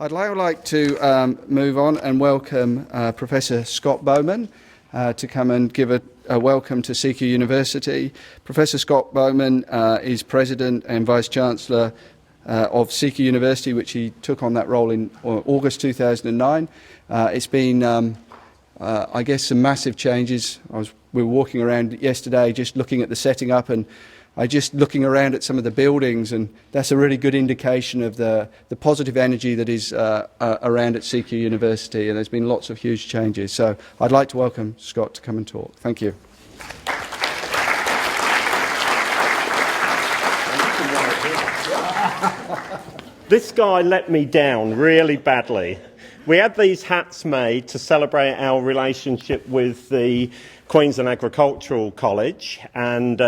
I'd now like to move on and welcome Professor Scott Bowman to come and give a welcome to CQ University. Professor Scott Bowman is President and Vice-Chancellor of CQ University, which he took on that role in August 2009. It's been, I guess, some massive changes. We were walking around yesterday just looking at the setting up, and just looking around at some of the buildings, and that's a really good indication of the positive energy that is around at CQ University, and there's been lots of huge changes. So I'd like to welcome Scott to come and talk. Thank you. This guy let me down really badly. We had these hats made to celebrate our relationship with the Queensland Agricultural College, and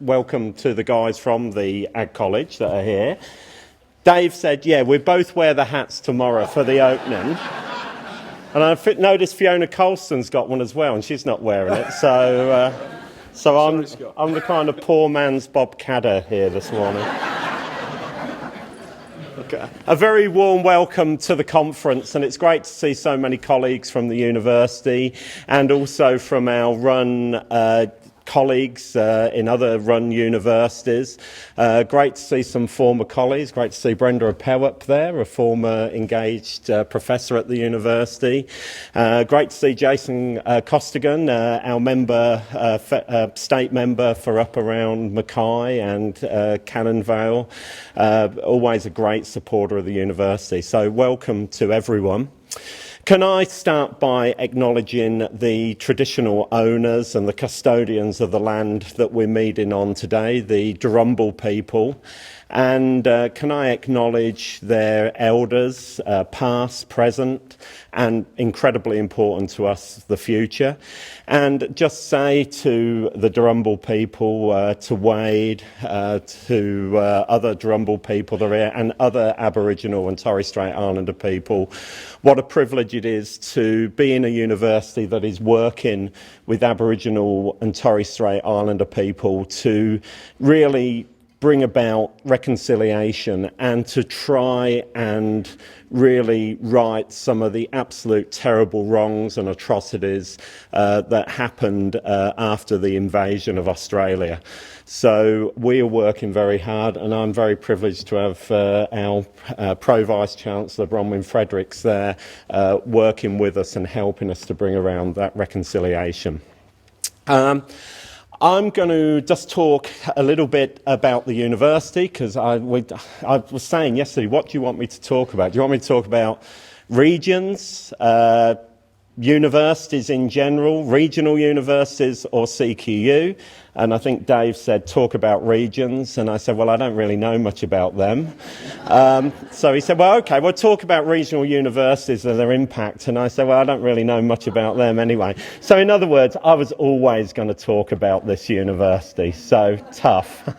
welcome to the guys from the Ag College that are here. Dave said, yeah, we both wear the hats tomorrow for the opening. And I noticed Fiona Colston's got one as well, and she's not wearing it. So I'm the kind of poor man's Bob Cadder here this morning. A very warm welcome to the conference, and it's great to see so many colleagues from the university and also from our run colleagues in other run universities. Great to see some former colleagues. Great to see Brenda Appel up there, a former engaged professor at the university. Great to see Jason Costigan, our member, state member for up around Mackay and Cannon Vale. Always a great supporter of the university. So welcome to everyone. Can I start by acknowledging the traditional owners and the custodians of the land that we're meeting on today, the Darumbal people, and can I acknowledge their elders, past, present, and incredibly important to us, the future, and just say to the Darumbal people, to Wade, to other Darumbal people that are here, and other Aboriginal and Torres Strait Islander people, what a privilege it is to be in a university that is working with Aboriginal and Torres Strait Islander people to really bring about reconciliation and to try and really right some of the absolute terrible wrongs and atrocities that happened after the invasion of Australia. So we are working very hard, and I'm very privileged to have our Pro-Vice-Chancellor Bronwyn Fredericks there working with us and helping us to bring around that reconciliation. I'm going to just talk a little bit about the university, because I was saying yesterday, what do you want me to talk about? Do you want me to talk about regions, universities in general, regional universities, or CQU? And I think Dave said, talk about regions. And I said, well, I don't really know much about them. So he said, well, OK, we'll talk about regional universities and their impact. And I said, well, I don't really know much about them anyway. So in other words, I was always going to talk about this university. So tough.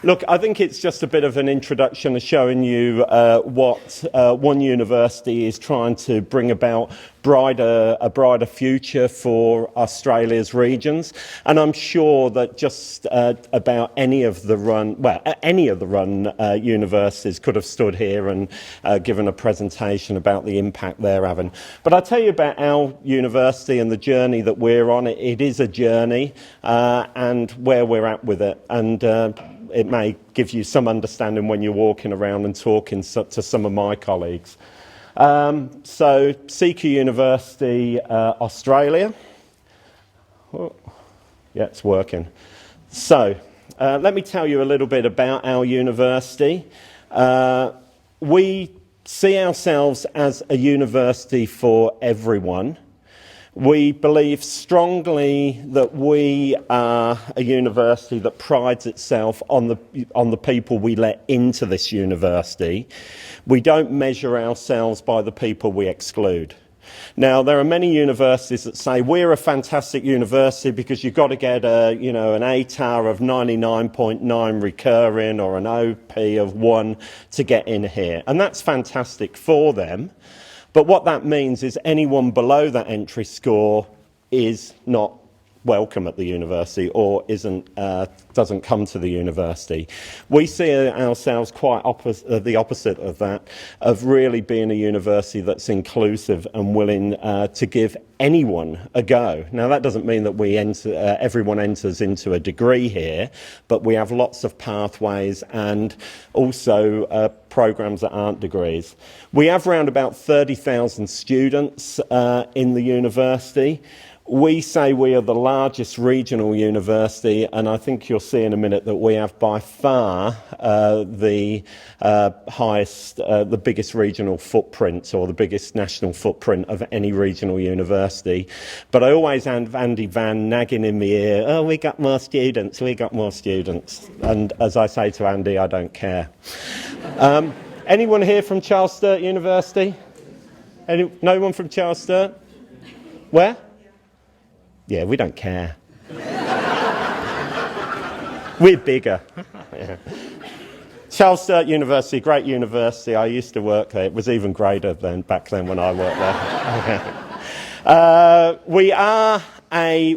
Look, I think it's just a bit of an introduction of showing you what one university is trying to bring about a brighter future for Australia's regions. And I'm sure that just about any of the run universities could have stood here and given a presentation about the impact they're having. But I'll tell you about our university and the journey that we're on. It is a journey and where we're at with it. And it may give you some understanding when you're walking around and talking to some of my colleagues. So CQ University, Australia. Oh, yeah, it's working. So let me tell you a little bit about our university. We see ourselves as a university for everyone. We believe strongly that we are a university that prides itself on the people we let into this university. We don't measure ourselves by the people we exclude. Now, there are many universities that say we're a fantastic university because you've got to get an ATAR of 99.9 recurring or an OP of 1 to get in here. And that's fantastic for them. But what that means is anyone below that entry score is not welcome at the university or doesn't come to the university. We see ourselves quite the opposite of that, of really being a university that's inclusive and willing to give anyone a go. Now, that doesn't mean that everyone enters into a degree here, but we have lots of pathways and also programs that aren't degrees. We have around about 30,000 students in the university. We say we are the largest regional university, and I think you'll see in a minute that we have by far the biggest regional footprint, or the biggest national footprint of any regional university. But I always have Andy Van nagging in my ear, oh, we got more students. And as I say to Andy, I don't care. Anyone here from Charles Sturt University? No one from Charles Sturt? Where? Yeah, we don't care. We're bigger. Yeah. Charles Sturt University, great university. I used to work there. It was even greater back then when I worked there.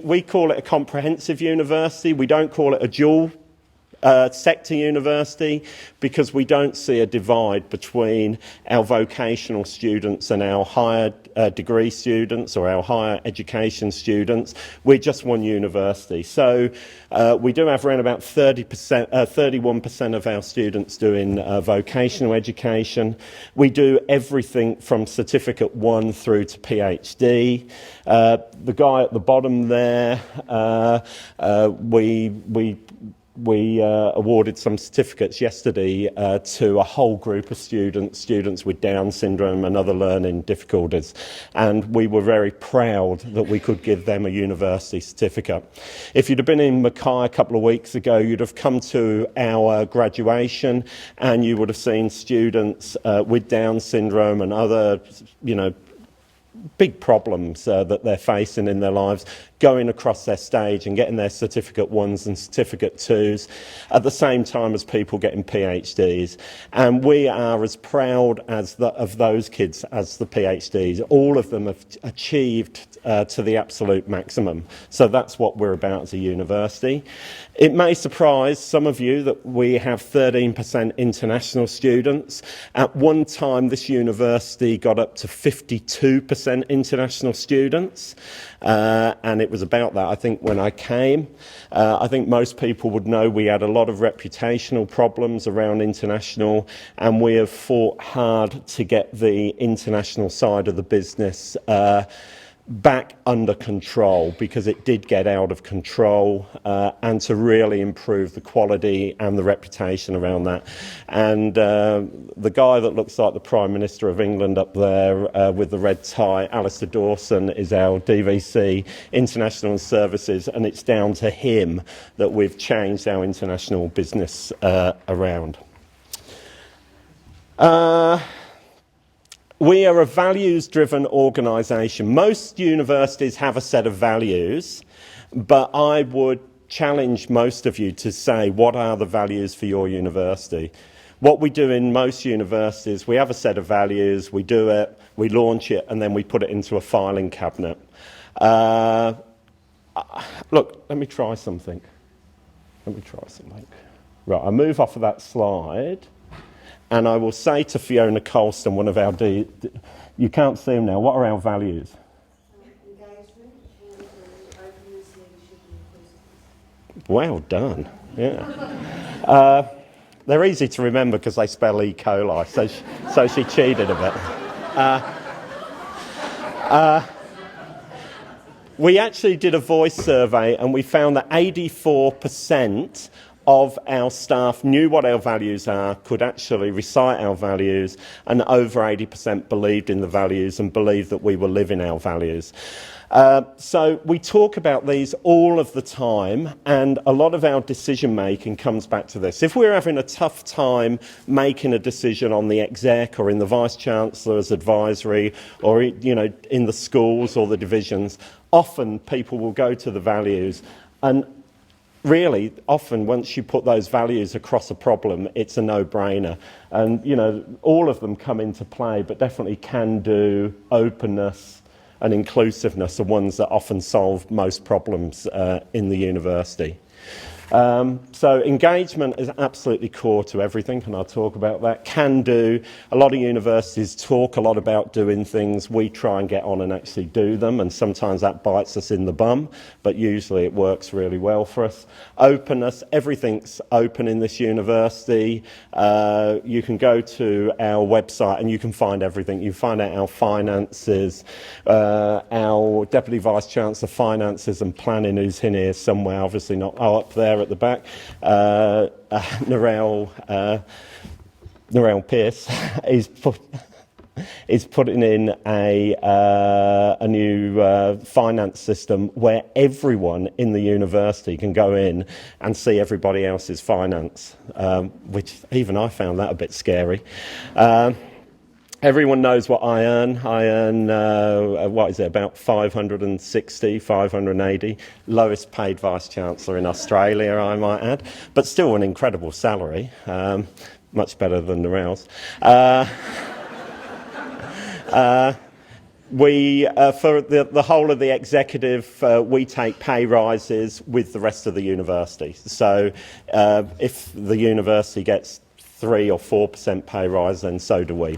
We call it a comprehensive university. We don't call it a dual sector university, because we don't see a divide between our vocational students and our higher degree students or our higher education students. We're just one university. So we do have around about 31% of our students doing vocational education. We do everything from Certificate 1 through to PhD. The guy at the bottom there, we awarded some certificates yesterday to a whole group of students with Down syndrome and other learning difficulties, and we were very proud that we could give them a university certificate. If you'd have been in Mackay a couple of weeks ago, you'd have come to our graduation and you would have seen students with Down syndrome and other, big problems that they're facing in their lives, going across their stage and getting their Certificate 1s and Certificate 2s at the same time as people getting PhDs. And we are as proud of those kids as the PhDs. All of them have achieved to the absolute maximum. So that's what we're about as a university. It may surprise some of you that we have 13% international students. At one time, this university got up to 52% international students, and it was about that, I think, when I came. I think most people would know we had a lot of reputational problems around international, and we have fought hard to get the international side of the business back under control, because it did get out of control, and to really improve the quality and the reputation around that. And the guy that looks like the Prime Minister of England up there with the red tie, Alistair Dawson, is our DVC International Services, and it's down to him that we've changed our international business around. We are a values-driven organisation. Most universities have a set of values, but I would challenge most of you to say, what are the values for your university? What we do in most universities, we have a set of values, we do it, we launch it, and then we put it into a filing cabinet. Look, let me try something. Right, I'll move off of that slide. And I will say to Fiona Colston, one of our you can't see them now, what are our values? Engagement and openness, leadership and inclusiveness. Well done, yeah. They're easy to remember because they spell E. coli, so she cheated a bit. We actually did a voice survey and we found that 84% of our staff knew what our values are, could actually recite our values, and over 80% believed in the values and believed that we were living our values. So we talk about these all of the time, and a lot of our decision making comes back to this. If we're having a tough time making a decision on the exec or in the Vice-Chancellor's advisory or in the schools or the divisions, often people will go to the values, and really, often, once you put those values across a problem, it's a no-brainer. And, all of them come into play, but definitely can do, openness, and inclusiveness are ones that often solve most problems in the university. So engagement is absolutely core to everything, and I'll talk about that. Can do. A lot of universities talk a lot about doing things. We try and get on and actually do them, and sometimes that bites us in the bum, but usually it works really well for us. Openness. Everything's open in this university. You can go to our website and you can find everything. You can find out our finances, our Deputy Vice-Chancellor Finances and Planning, who's in here somewhere, obviously not up there at the back, Narelle Pierce is putting in a new finance system where everyone in the university can go in and see everybody else's finance, which even I found that a bit scary. Everyone knows what I earn. I earn, what is it, about 560, 580. Lowest paid Vice-Chancellor in Australia, I might add. But still an incredible salary. Much better than Narelle's. We, for the whole of the executive, we take pay rises with the rest of the university. So if the university gets 3 or 4% pay rise, then so do we.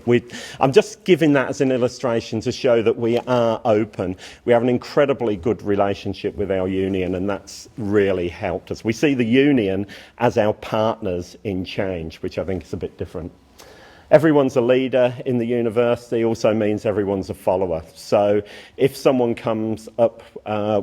I'm just giving that as an illustration to show that we are open. We have an incredibly good relationship with our union, and that's really helped us. We see the union as our partners in change, which I think is a bit different. Everyone's a leader in the university also means everyone's a follower. So if someone comes up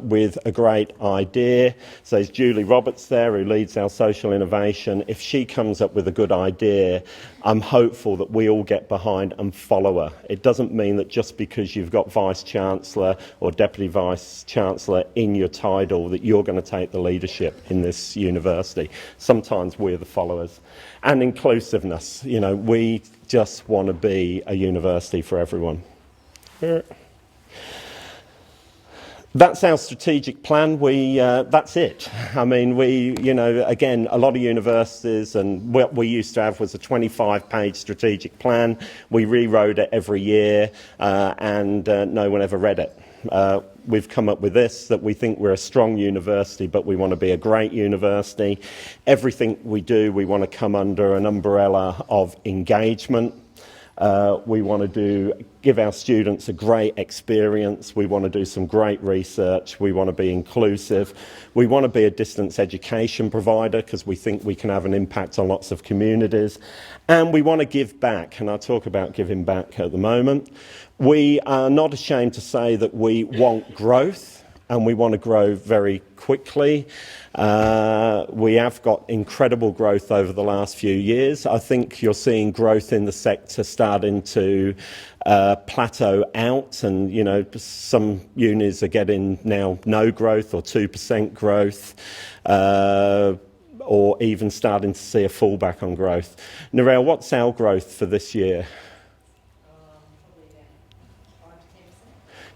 with a great idea, so there's Julie Roberts there who leads our social innovation. If she comes up with a good idea, I'm hopeful that we all get behind and follow her. It doesn't mean that just because you've got Vice-Chancellor or Deputy Vice-Chancellor in your title that you're going to take the leadership in this university. Sometimes we're the followers. And inclusiveness, you know, we just want to be a university for everyone. That's our strategic plan. That's it. I mean, again, a lot of universities, and what we used to have was a 25-page strategic plan. We rewrote it every year, and no one ever read it. We've come up with this, that we think we're a strong university, but we want to be a great university. Everything we do, we want to come under an umbrella of engagement. We want to give our students a great experience. We want to do some great research. We want to be inclusive. We want to be a distance education provider because we think we can have an impact on lots of communities. And we want to give back, and I'll talk about giving back at the moment. We are not ashamed to say that we want growth, and we want to grow very quickly. We have got incredible growth over the last few years. I think you're seeing growth in the sector starting to plateau out, and you know, some unis are getting now no growth or 2% growth, or even starting to see a fallback on growth. Narelle, what's our growth for this year?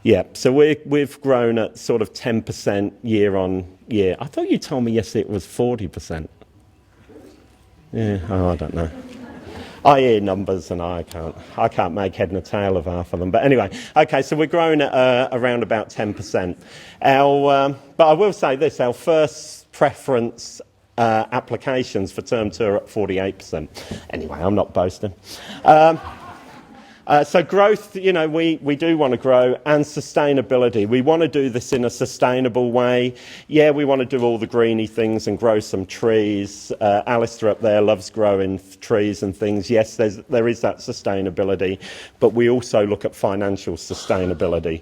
Yeah, so we've grown at sort of 10% year on year. I thought you told me yesterday it was 40%. Yeah, oh, I don't know. I hear numbers and I can't make head and a tail of half of them. But anyway, okay, so we're growing at around about 10%. But I will say this, our first preference applications for term 2 are at 48%. Anyway, I'm not boasting. So growth, you know, we do want to grow, and sustainability. We want to do this in a sustainable way. Yeah, we want to do all the greeny things and grow some trees. Alistair up there loves growing trees and things. Yes, there is that sustainability, but we also look at financial sustainability.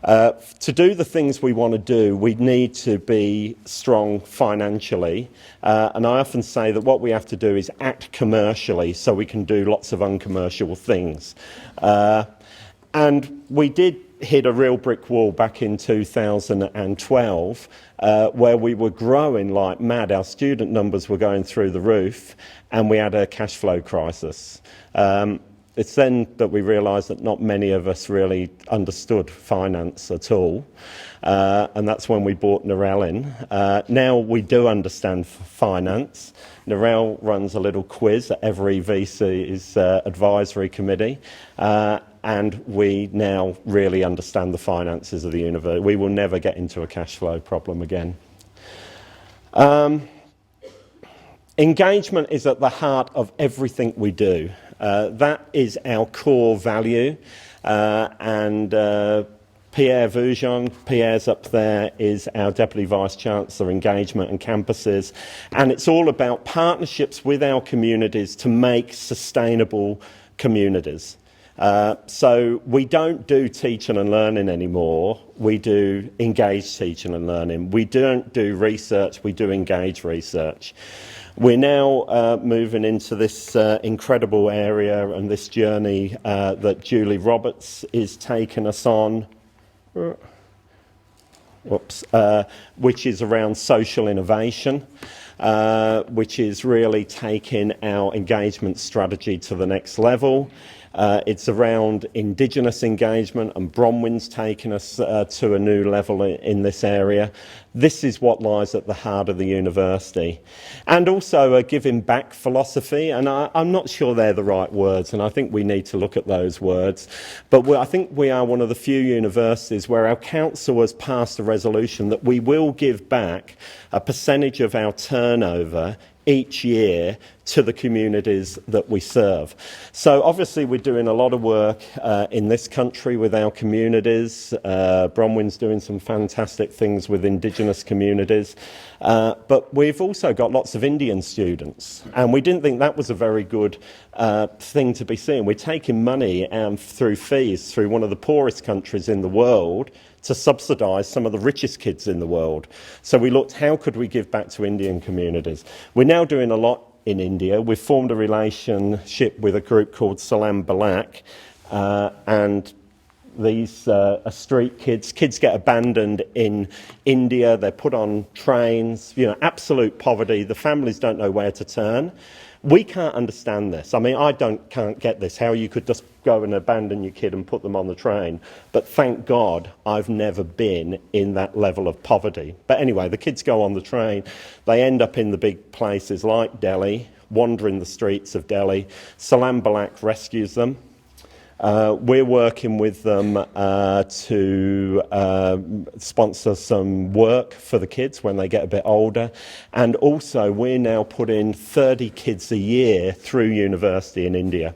To do the things we want to do, we need to be strong financially. And I often say that what we have to do is act commercially so we can do lots of uncommercial things. And we did hit a real brick wall back in 2012 where we were growing like mad. Our student numbers were going through the roof and we had a cash flow crisis. It's then that we realised that not many of us really understood finance at all. And that's when we brought Narelle in. Now we do understand finance. Narelle runs a little quiz at every VC's advisory committee. and we now really understand the finances of the university. We will never get into a cash flow problem again. Engagement is at the heart of everything we do. That is our core value, and Pierre Vougeon, Pierre's up there, is our Deputy Vice-Chancellor, Engagement and Campuses, and it's all about partnerships with our communities to make sustainable communities. So we don't do teaching and learning anymore, we do engaged teaching and learning. We don't do research, we do engaged research. We're now moving into this incredible area and this journey that Julie Roberts is taking us on, which is around social innovation, which is really taking our engagement strategy to the next level. It's around Indigenous engagement, and Bronwyn's taken us to a new level in this area. This is what lies at the heart of the university. And also a giving back philosophy, and I'm not sure they're the right words, and I think we need to look at those words. But I think we are one of the few universities where our council has passed a resolution that we will give back a percentage of our turnover each year to the communities that we serve. So obviously we're doing a lot of work in this country with our communities. Bronwyn's doing some fantastic things with Indigenous communities. But we've also got lots of Indian students, and we didn't think that was a very good thing to be seeing. We're taking money through fees through one of the poorest countries in the world to subsidise some of the richest kids in the world. So we looked, how could we give back to Indian communities? We're now doing a lot in India. We've formed a relationship with a group called Salam Balak, and these are street kids. Kids get abandoned in India, they're put on trains, absolute poverty. The families don't know where to turn. We can't understand this. I mean, can't get this, how you could just go and abandon your kid and put them on the train. But thank God I've never been in that level of poverty. But anyway, the kids go on the train. They end up in the big places like Delhi, wandering the streets of Delhi. Salam Balak rescues them. We're working with them to sponsor some work for the kids when they get a bit older, and also we're now putting 30 kids a year through university in India.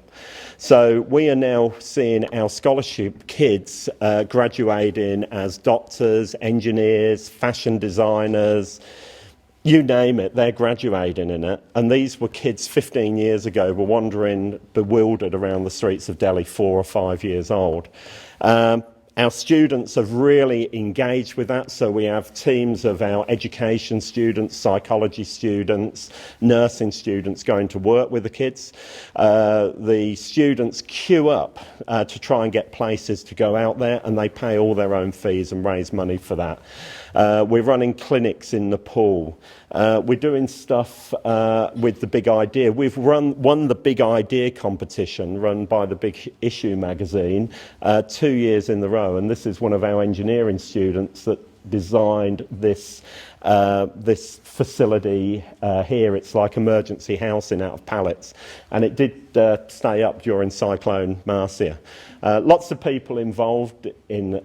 So we are now seeing our scholarship kids graduating as doctors, engineers, fashion designers, you name it, they're graduating in it. And these were kids 15 years ago, were wandering bewildered around the streets of Delhi, 4 or 5 years old. Our students have really engaged with that, so we have teams of our education students, psychology students, nursing students going to work with the kids. The students queue up to try and get places to go out there, and they pay all their own fees and raise money for that. We're running clinics in Nepal. We're doing stuff with the Big Idea. We've won the Big Idea competition run by the Big Issue magazine 2 years in a row, and this is one of our engineering students that designed this facility here. It's like emergency housing out of pallets, and it did stay up during Cyclone Marcia. Lots of people involved in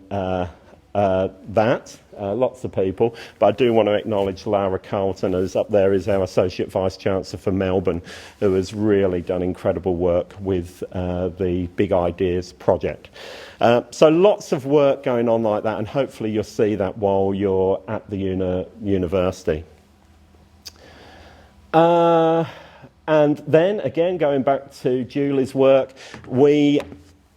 lots of people, but I do want to acknowledge Lara Carlton, who's up there, is our Associate Vice-Chancellor for Melbourne, who has really done incredible work with the Big Ideas project. So lots of work going on like that, and hopefully you'll see that while you're at the university. And then, again, going back to Julie's work, we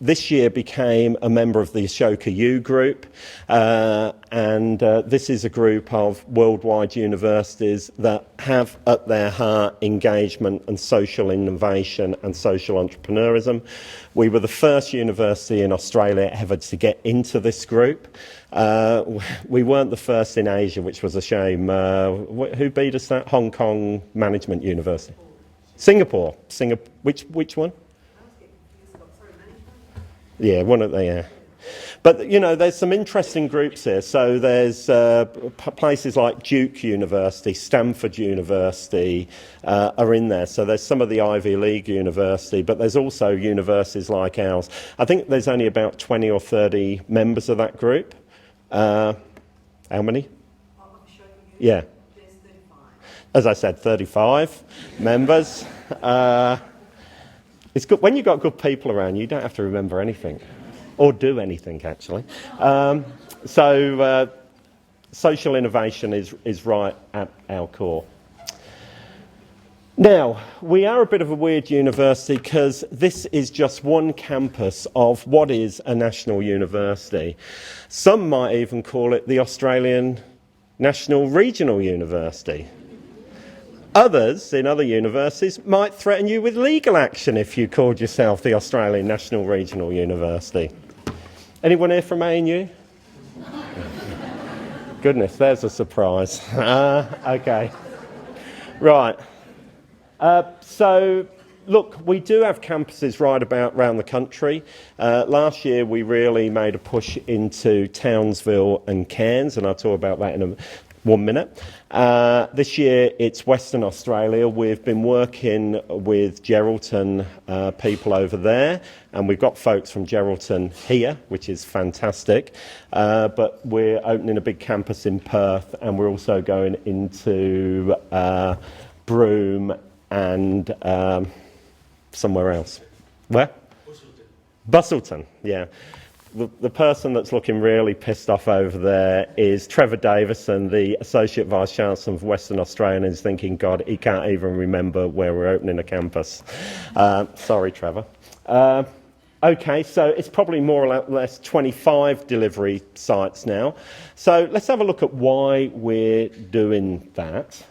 this year became a member of the Ashoka U Group, and this is a group of worldwide universities that have at their heart engagement and social innovation and social entrepreneurism. We were the first university in Australia ever to get into this group. We weren't the first in Asia, which was a shame. Who beat us that? Hong Kong Management University. Singapore. Which one? Yeah, one of the, yeah. But, you know, there's some interesting groups here. So there's places like Duke University, Stanford University are in there. So there's some of the Ivy League university, but there's also universities like ours. I think there's only about 20 or 30 members of that group. How many? Yeah. There's 35. As I said, 35 members. It's good when you've got good people around. You don't have to remember anything, or do anything actually. So social innovation is right at our core. Now, we are a bit of a weird university because this is just one campus of what is a national university. Some might even call it the Australian National Regional University. Others, in other universities, might threaten you with legal action if you called yourself the Australian National Regional University. Anyone here from ANU? Goodness, there's a surprise. Okay. Right. So, look, we do have campuses right about around the country. Last year we really made a push into Townsville and Cairns, and I'll talk about that in 1 minute. This year it's Western Australia. We've been working with Geraldton people over there, and we've got folks from Geraldton here, which is fantastic. But we're opening a big campus in Perth, and we're also going into Broome and somewhere else. Where? Busselton, yeah. The person that's looking really pissed off over there is Trevor Davison, the Associate Vice-Chancellor of Western Australia, and is thinking, God, he can't even remember where we're opening a campus. Sorry, Trevor. Okay, so it's probably more or less 25 delivery sites now. So let's have a look at why we're doing that.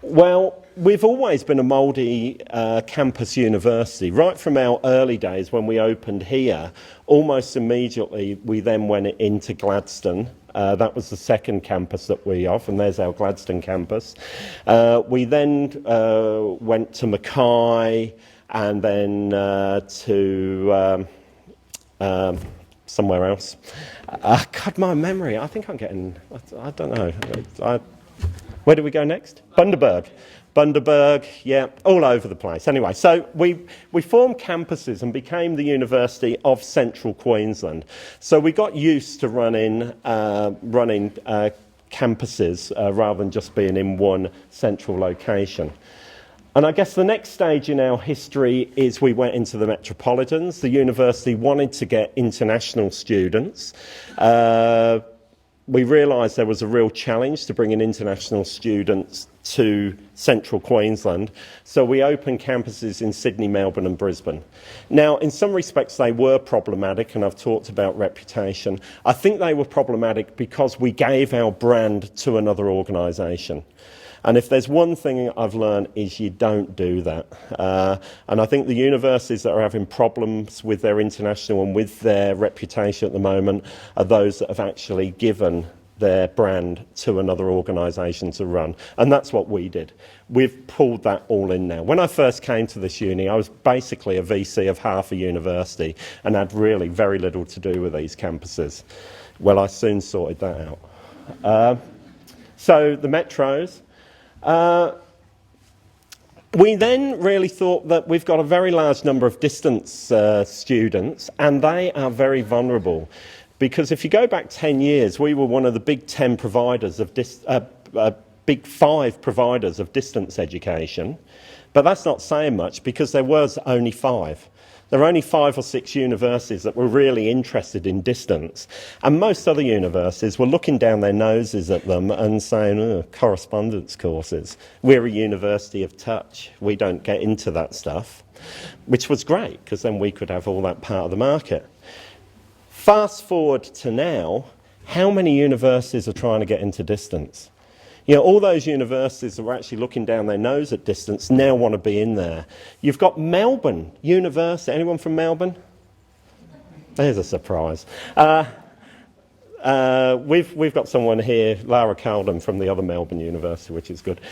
Well, we've always been a multi-campus university. Right from our early days when we opened here, almost immediately we then went into Gladstone. That was the second campus that we have, and there's our Gladstone campus. We then went to Mackay, and then to somewhere else. God, my memory, I think I'm getting, I don't know. Where do we go next? Bundaberg, yeah, all over the place. Anyway, so we formed campuses and became the University of Central Queensland. So we got used to running campuses rather than just being in one central location. And I guess the next stage in our history is we went into the metropolitans. The university wanted to get international students. We realised there was a real challenge to bringing international students to central Queensland, so we opened campuses in Sydney, Melbourne and Brisbane. Now, in some respects they were problematic, and I've talked about reputation. I think they were problematic because we gave our brand to another organisation. And if there's one thing I've learned is you don't do that. And I think the universities that are having problems with their international and with their reputation at the moment are those that have actually given their brand to another organisation to run. And that's what we did. We've pulled that all in now. When I first came to this uni, I was basically a VC of half a university and had really very little to do with these campuses. Well, I soon sorted that out. So the metros. We then really thought that we've got a very large number of distance students, and they are very vulnerable. Because if you go back 10 years, we were one of the big 10 providers of big 5 providers of distance education. But that's not saying much because there was only 5. There were only 5 or 6 universities that were really interested in distance. And most other universities were looking down their noses at them and saying, oh, correspondence courses. We're a university of touch. We don't get into that stuff. Which was great, because then we could have all that part of the market. Fast forward to now, how many universities are trying to get into distance? You know, all those universities that were actually looking down their nose at distance now want to be in there. You've got Melbourne University. Anyone from Melbourne? There's a surprise. We've got someone here, Lara Calden, from the other Melbourne University, which is good.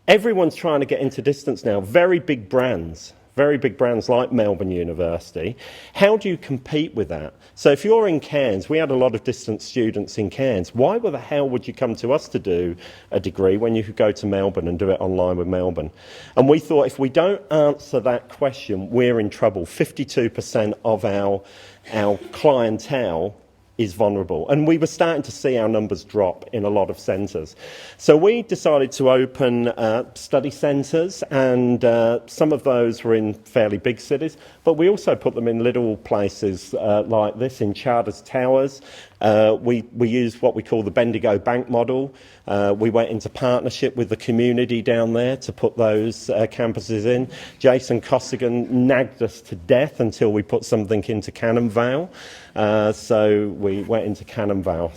Everyone's trying to get into distance now. Very big brands. very big brands like Melbourne University. How do you compete with that? So if you're in Cairns, we had a lot of distance students in Cairns. Why the hell would you come to us to do a degree when you could go to Melbourne and do it online with Melbourne? And we thought if we don't answer that question, we're in trouble. 52% of our clientele is vulnerable. And we were starting to see our numbers drop in a lot of centres. So we decided to open study centres, and some of those were in fairly big cities, but we also put them in little places like this, in Charters Towers. We used what we call the Bendigo Bank model. We went into partnership with the community down there to put those campuses in. Jason Costigan nagged us to death until we put something into Cannon Vale. So we went into Cannon Vale.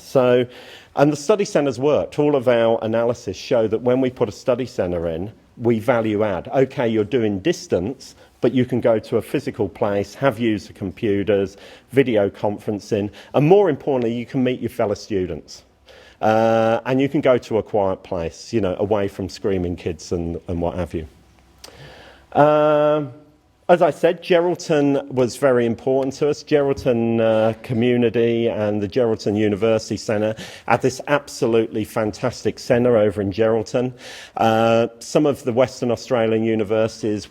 And the study centres worked. All of our analysis show that when we put a study centre in, we value add. OK, you're doing distance, but you can go to a physical place, have user computers, video conferencing, and more importantly, you can meet your fellow students. And you can go to a quiet place, you know, away from screaming kids and what have you. As I said, Geraldton was very important to us. Geraldton community and the Geraldton University Centre had this absolutely fantastic centre over in Geraldton. Some of the Western Australian universities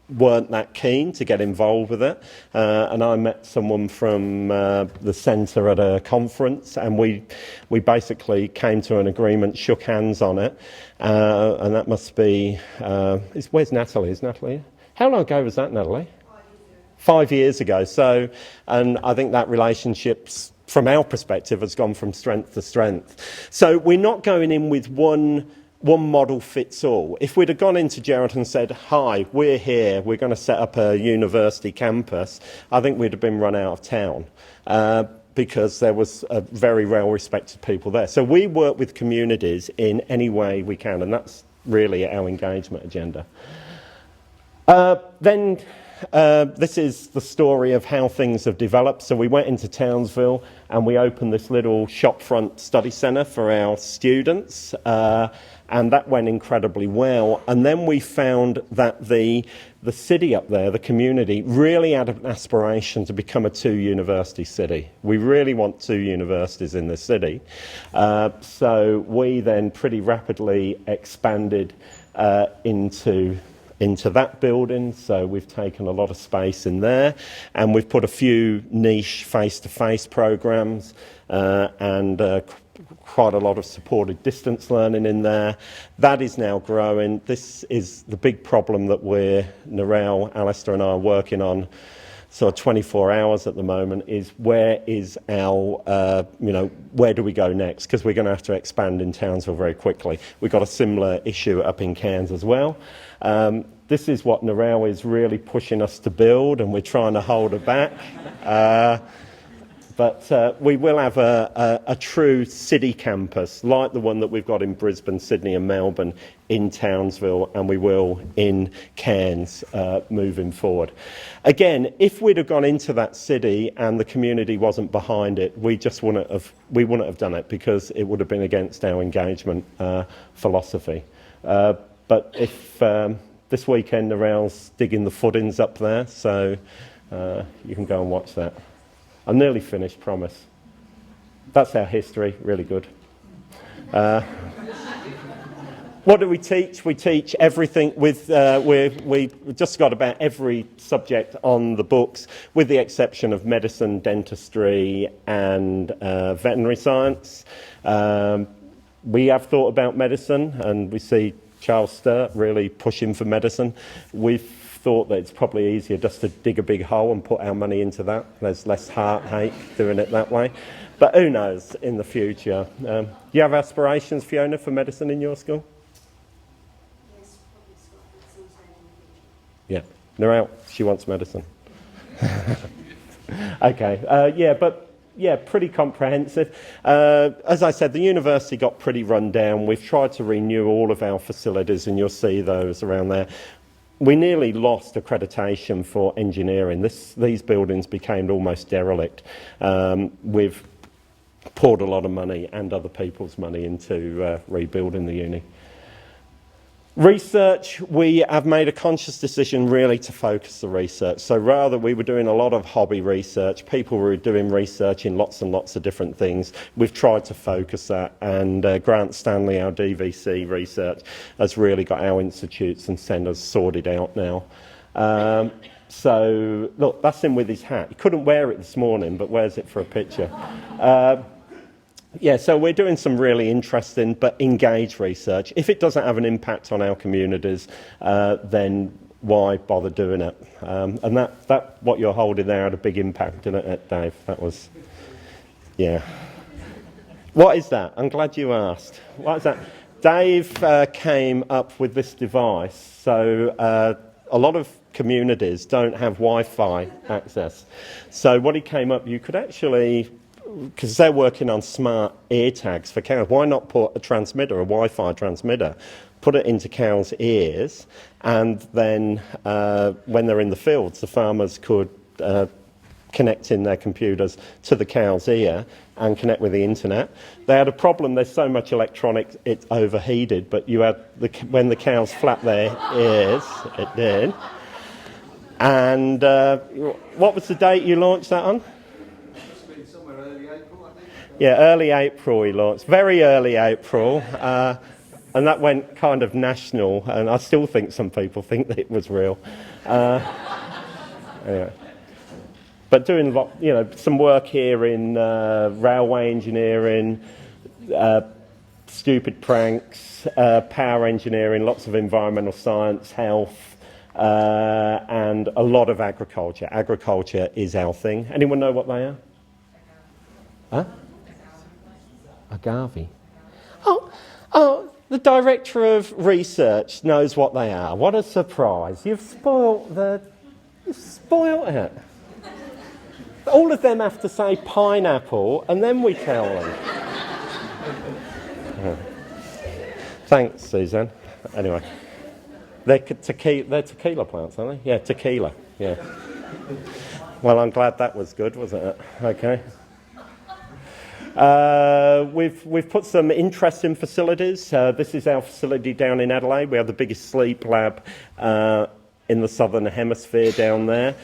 weren't that keen to get involved with it, and I met someone from the centre at a conference, and we basically came to an agreement, shook hands on it, and that must be where's Natalie? Is Natalie here? How long ago was that, Natalie? 5 years ago. So, and I think that relationship's, from our perspective, has gone from strength to strength. So we're not going in with one model fits all. If we'd have gone into Geraldton and said, hi, we're here, we're going to set up a university campus, I think we'd have been run out of town because there was a very well-respected people there. So we work with communities in any way we can, and that's really our engagement agenda. This is the story of how things have developed. So we went into Townsville and we opened this little shopfront study centre for our students, and that went incredibly well. And then we found that the city up there, the community, really had an aspiration to become a 2-university city. We really want 2 universities in the city. So we then pretty rapidly expanded into that building, so we've taken a lot of space in there, and we've put a few niche face-to-face programs and quite a lot of supported distance learning in there. That is now growing. This is the big problem that Narelle, Alistair and I are working on sort of 24 hours at the moment, is where is our, where do we go next? Because we're going to have to expand in Townsville very quickly. We've got a similar issue up in Cairns as well. This is what Narelle is really pushing us to build, and we're trying to hold it back. But we will have a true city campus, like the one that we've got in Brisbane, Sydney and Melbourne, in Townsville, and we will in Cairns moving forward. Again, if we'd have gone into that city and the community wasn't behind it, we wouldn't have done it, because it would have been against our engagement philosophy. But if this weekend, Narelle's digging the footings up there, so you can go and watch that. I'm nearly finished, promise. That's our history, really good. What do we teach? We teach everything with, we've just got about every subject on the books, with the exception of medicine, dentistry and veterinary science. We have thought about medicine, and we see Charles Sturt really pushing for medicine. We've thought that it's probably easier just to dig a big hole and put our money into that. There's less heartache doing it that way. But who knows in the future. Do you have aspirations, Fiona, for medicine in your school? Yes, probably Scotland sometime in the future. Yeah. Narelle, she wants medicine. Okay. Pretty comprehensive. As I said, the university got pretty run down. We've tried to renew all of our facilities, and you'll see those around there. We nearly lost accreditation for engineering. These buildings became almost derelict. We've poured a lot of money and other people's money into rebuilding the uni. Research, we have made a conscious decision really to focus the research. So rather we were doing a lot of hobby research, people were doing research in lots and lots of different things. We've tried to focus that, and Grant Stanley, our DVC research, has really got our institutes and centres sorted out now. So look, that's him with his hat. He couldn't wear it this morning, but wears it for a picture. Yeah, so we're doing some really interesting but engaged research. If it doesn't have an impact on our communities, then why bother doing it? And that what you're holding there had a big impact, didn't it, Dave? That was, yeah. What is that? I'm glad you asked. What is that? Dave came up with this device. So a lot of communities don't have Wi-Fi access. So what he came up, you could actually, because they're working on smart ear tags for cows, why not put a transmitter, a Wi-Fi transmitter, put it into cows' ears, and then when they're in the fields, the farmers could connect in their computers to the cow's ear and connect with the internet. They had a problem, there's so much electronics, it's overheated, but you had when the cows flap their ears, it did. And what was the date you launched that on? Yeah, early April he launched, very early April, and that went kind of national, and I still think some people think that it was real. Anyway. But doing some work here in railway engineering, stupid pranks, power engineering, lots of environmental science, health, and a lot of agriculture. Agriculture is our thing. Anyone know what they are? Huh? Agave. Oh, the director of research knows what they are. What a surprise. You've spoilt it. All of them have to say pineapple, and then we tell them. Thanks, Suzanne. Anyway, they're tequila plants, aren't they? Yeah, tequila. Yeah. Well, I'm glad that was good, wasn't it? Okay. We've put some interesting facilities. This is our facility down in Adelaide. We have the biggest sleep lab in the southern hemisphere down there,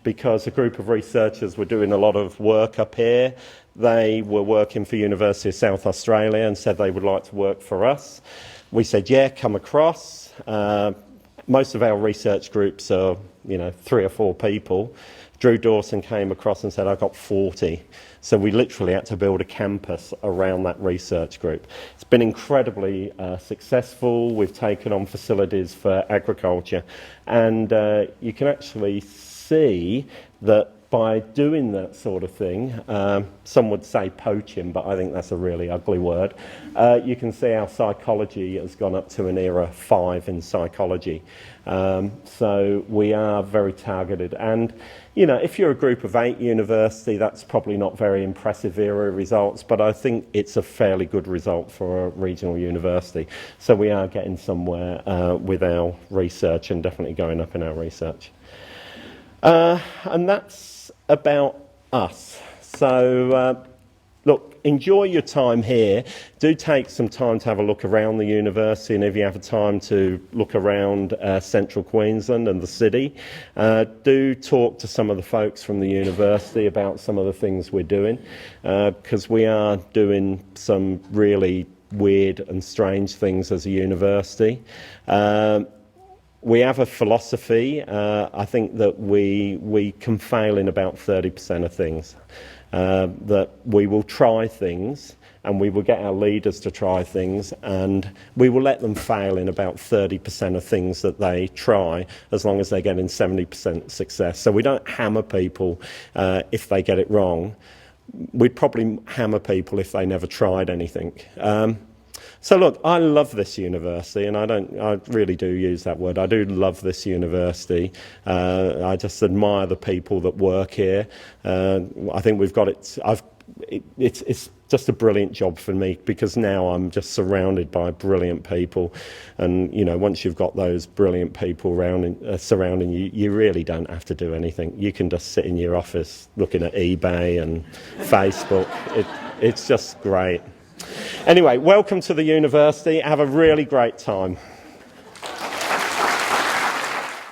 because a group of researchers were doing a lot of work up here. They were working for University of South Australia and said they would like to work for us. We said, yeah, come across. Most of our research groups are, 3 or 4 people. Drew Dawson came across and said, I got 40. So we literally had to build a campus around that research group. It's been incredibly successful. We've taken on facilities for agriculture. And you can actually see that by doing that sort of thing, some would say poaching, but I think that's a really ugly word, you can see our psychology has gone up to an era 5 in psychology. So we are very targeted. And, if you're a group of 8 university, that's probably not very impressive era results, but I think it's a fairly good result for a regional university. So we are getting somewhere with our research and definitely going up in our research. And that's about us. So, look, enjoy your time here. Do take some time to have a look around the university, and if you have a time to look around central Queensland and the city, do talk to some of the folks from the university about some of the things we're doing, because we are doing some really weird and strange things as a university. We have a philosophy. I think that we can fail in about 30% of things. That we will try things, and we will get our leaders to try things, and we will let them fail in about 30% of things that they try, as long as they're getting 70% success. So we don't hammer people if they get it wrong. We'd probably hammer people if they never tried anything. So look, I love this university, and I really do use that word. I do love this university. I just admire the people that work here. I think we've got it. It's just a brilliant job for me, because now I'm just surrounded by brilliant people, and once you've got those brilliant people surrounding you, you really don't have to do anything. You can just sit in your office looking at eBay and Facebook. It's just great. Anyway, welcome to the university. Have a really great time.